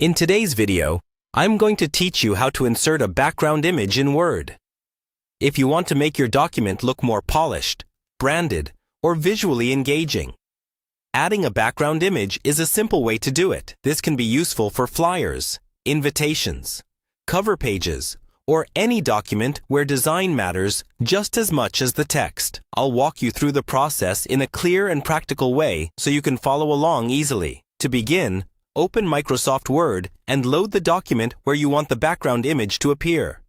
In today's video, I'm going to teach you how to insert a background image in Word. If you want to make your document look more polished, branded, or visually engaging, adding a background image is a simple way to do it. This can be useful for flyers, invitations, cover pages, or any document where design matters just as much as the text. I'll walk you through the process in a clear and practical way so you can follow along easily. To begin, open Microsoft Word and load the document where you want the background image to appear.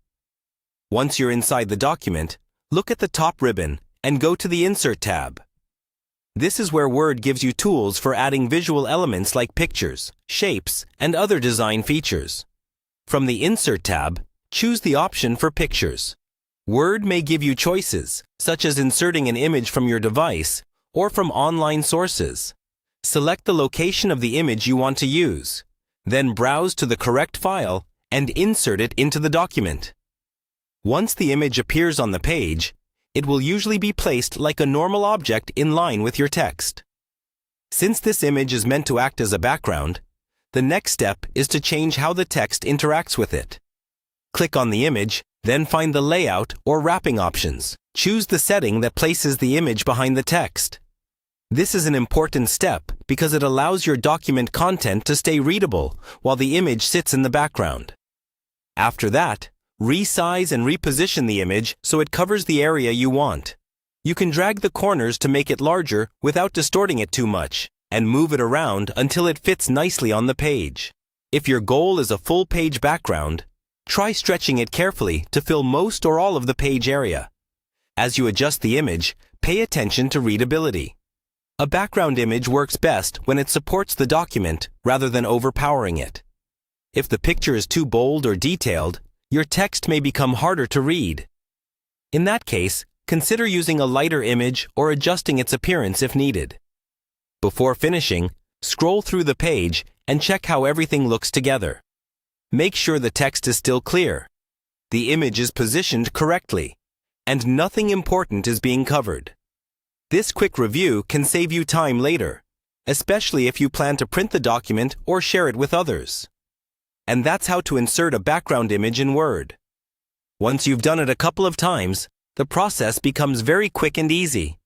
Once you're inside the document, look at the top ribbon and go to the Insert tab. This is where Word gives you tools for adding visual elements like pictures, shapes, and other design features. From the Insert tab, choose the option for Pictures. Word may give you choices, such as inserting an image from your device or from online sources. Select the location of the image you want to use, then browse to the correct file and insert it into the document. Once the image appears on the page, it will usually be placed like a normal object in line with your text. Since this image is meant to act as a background, the next step is to change how the text interacts with it. Click on the image, then find the layout or wrapping options. Choose the setting that places the image behind the text. This is an important step because it allows your document content to stay readable while the image sits in the background. After that, resize and reposition the image so it covers the area you want. You can drag the corners to make it larger without distorting it too much, and move it around until it fits nicely on the page. If your goal is a full-page background, try stretching it carefully to fill most or all of the page area. As you adjust the image, pay attention to readability. A background image works best when it supports the document rather than overpowering it. If the picture is too bold or detailed, your text may become harder to read. In that case, consider using a lighter image or adjusting its appearance if needed. Before finishing, scroll through the page and check how everything looks together. Make sure the text is still clear, the image is positioned correctly, and nothing important is being covered. This quick review can save you time later, especially if you plan to print the document or share it with others. And that's how to insert a background image in Word. Once you've done it a couple of times, the process becomes very quick and easy.